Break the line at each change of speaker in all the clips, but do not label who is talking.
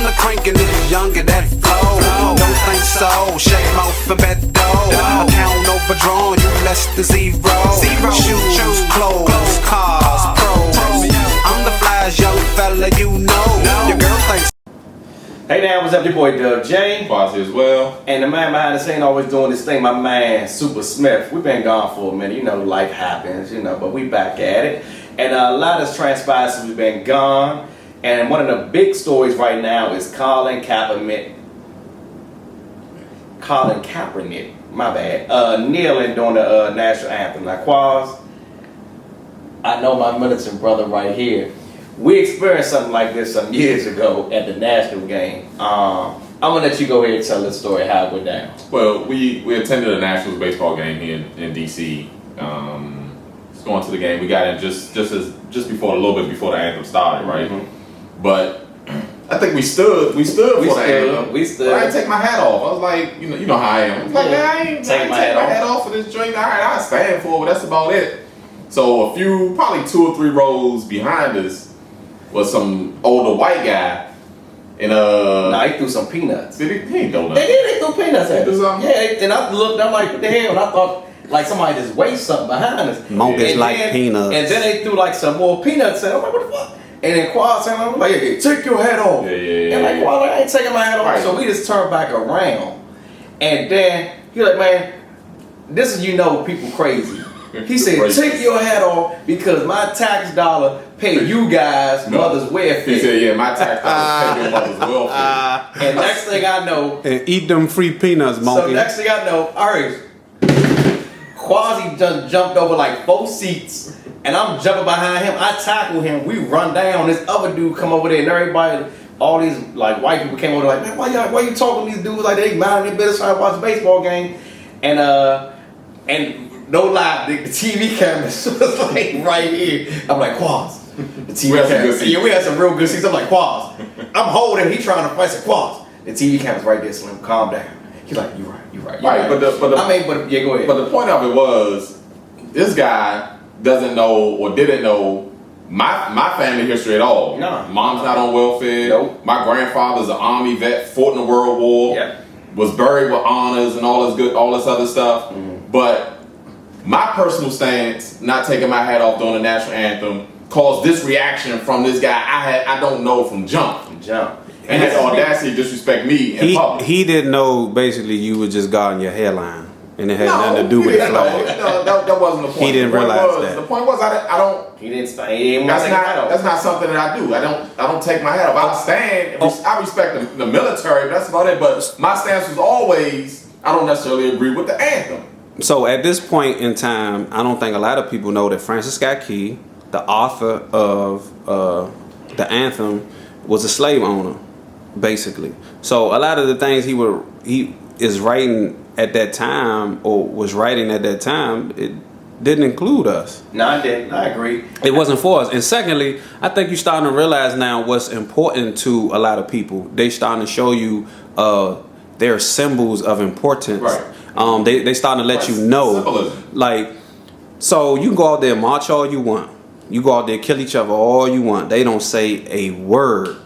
I'm the cranking nigga younger that flow. Don't think so, shake mouth and bet dough. Account overdrawn, you less than zero. Shoes, clothes, cars, pros. I'm the flyest young fella you know. Your girl thinks.
Hey there, what's up? Your boy Doug J.
Foz as well.
And the man behind the scene always doing this thing, my man Super Smith. We've been gone for a minute, you know, life happens, you know, but we back at it. And a lot has transpired since we've been gone. And one of the big stories right now is Colin Kaepernick, my bad, kneeling during the national anthem. Now, Quaz, I know my militant brother right here. We experienced something like this some years ago at the national game. I'm gonna let you go ahead and tell the story how it went down.
Well, we attended a Nationals baseball game here in DC. Going to the game, we got in just before, a little bit before the anthem started, right? Mm-hmm. But I think we stood for the anthem.
We stood.
But I didn't take my hat off. I was like, you know how I am. Like, man, I ain't take my hat off for this drink. All right, I stand for it, but that's about it. So probably 2 or 3 rows behind us was some older white guy. And
nah, he threw some peanuts.
Did he? He ain't throw nothing.
They threw peanuts at us.
Yeah,
and I looked, I'm like, what the hell? And I thought like somebody just waste something behind us.
Monkers like peanuts.
And then they threw like some more peanuts at. I'm like, what the fuck? And then Quad said, I'm like, hey, take your hat off.
Yeah.
And like, Quad, I ain't taking my hat off. Right. So we just turned back around. And then he like, man, this is, you know, people crazy. He said, take your hat off because my tax dollar pay you guys mother's welfare.
He said, yeah, my tax dollar pay your mother's welfare.
And next thing I know,
and eat them free peanuts, monkey.
So next thing I know, all right, Quasi just jumped over like 4 seats, and I'm jumping behind him. I tackle him. We run down. This other dude come over there, and everybody, all these like white people came over there like, man, why you talking to these dudes like they mind their business trying to watch a baseball game? And no lie, the TV cameras was like right here. I'm like, Quaz. The TV cameras. Yeah, we had some real good seats. I'm like, Quaz. I'm holding. He trying to fight. I said, Quaz. The TV cameras right there, Slim. Calm down. He's like, you're right.
Right, but
yeah, go ahead.
But the point of it was, this guy doesn't know or didn't know my family history at all.
No.
Mom's not on welfare.
Nope.
My grandfather's an Army vet, fought in the World War.
Yep.
Was buried with honors and all this other stuff. Mm-hmm. But my personal stance, not taking my hat off during the national anthem, caused this reaction from this guy I don't know from jump. And had the audacity to disrespect me in public.
He didn't know basically you were just guarding your hairline. And it had nothing to do with the flag.
No, that wasn't the point.
He didn't realize that.
The point was I don't.
He didn't stand.
That's not something that I do. I don't take my hat off. I stand. I respect the military. But that's about it. But my stance was always I don't necessarily agree with the anthem.
So at this point in time, I don't think a lot of people know that Francis Scott Key, the author of the anthem, was a slave owner, basically. So a lot of the things he is writing at that time, or was writing at that time, it didn't include us.
No, I didn't. I agree.
It wasn't for us. And secondly, I think you're starting to realize now what's important to a lot of people. They starting to show you their symbols of importance.
Right.
They starting to let you know.
Symbolism.
Like, so you can go out there and march all you want. You go out there, kill each other all you want. They don't say a word.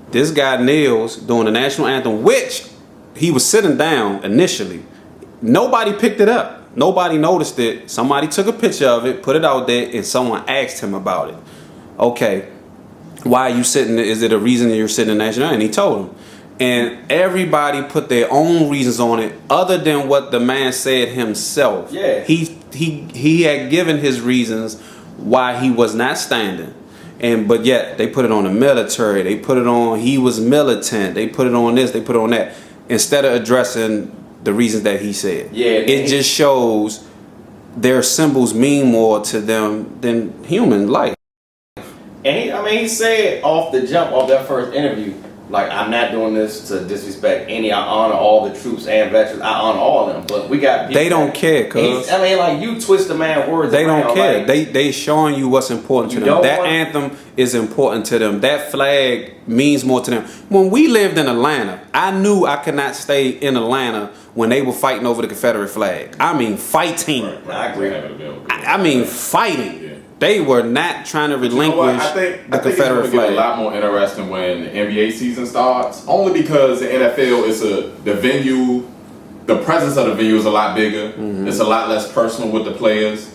This guy kneels during the national anthem, which he was sitting down initially. Nobody picked it up. Nobody noticed it. Somebody took a picture of it, put it out there, and someone asked him about it. Okay, why are you sitting there? Is it a reason that you're sitting in the national anthem? And he told him. And everybody put their own reasons on it other than what the man said himself.
Yeah.
He had given his reasons why he was not standing. But yet they put it on the military. They put it on he was militant. They put it on this. They put it on that. Instead of addressing the reasons that he said.
Yeah.
It just shows their symbols mean more to them than human life.
And he said off the jump of that first interview, like, I'm not doing this to disrespect any. I honor all the troops and veterans. I honor all of them. But we got people.
They don't care, cuz.
I mean, like, you twist the man's words.
They don't care.
Like,
they showing you what's important to them. That anthem is important to them. That flag means more to them. When we lived in Atlanta, I knew I could not stay in Atlanta when they were fighting over the Confederate flag. I mean, fighting.
I agree.
I mean, fighting. They were not trying to
You know what?
relinquish
I think
the
it's
Confederate
going to get a
flag.
lot more interesting when the NBA season starts. Only because the NFL is the venue, the presence of the venue is a lot bigger.
Mm-hmm.
It's a lot less personal with the players.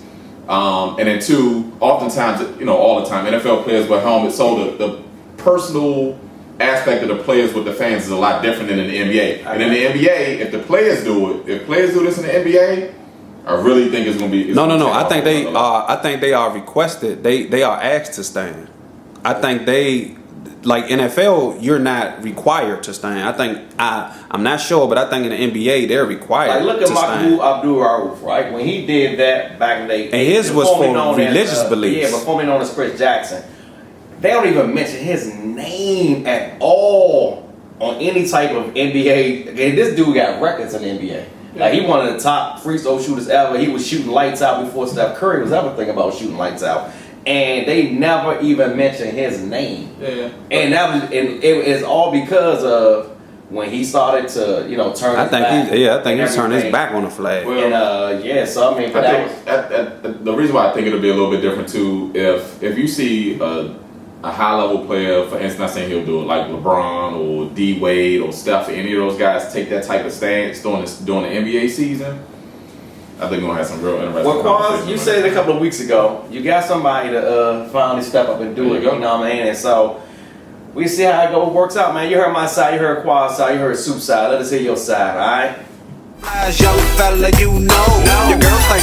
And then two, oftentimes, all the time, NFL players wear helmets, so the personal aspect of the players with the fans is a lot different than in the NBA. And in the NBA, if the players do it, if players do this in the NBA, I really think it's gonna be.
No. I think they are requested. They are asked to stand. I think they, like NFL, you're not required to stand. I think I'm not sure, but I think in the NBA they're required.
Like look at
to stand.
Mahmoud Abdul-Rauf, right? When he did that back in the day,
And his was
formerly
for
known
religious
as,
beliefs.
Yeah, but formerly known as Chris Jackson. They don't even mention his name at all on any type of NBA. And this dude got records in the NBA. Like he one of the top free throw shooters ever. He was shooting lights out before Steph Curry was ever thinking about shooting lights out. And they never even mentioned his name.
Yeah.
And it is all because of when he started to, turn his back.
I think he turned his back on the flag.
Well,
And so I mean, but
I think the reason why I think it'll be a little bit different too, if you see a high level player, for instance, not saying he'll do it like LeBron or D Wade or Steph, or any of those guys take that type of stance during the NBA season, I think we're gonna have some real interesting.
Well, Quaz,
conversations.
you said it a couple of weeks ago. You got somebody to finally step up and do it. You know what I mean? And so we see how it works out, man. You heard my side, you heard Quaz side, you heard Soop side. Let us hear your side, all right?
Young fella, your girl think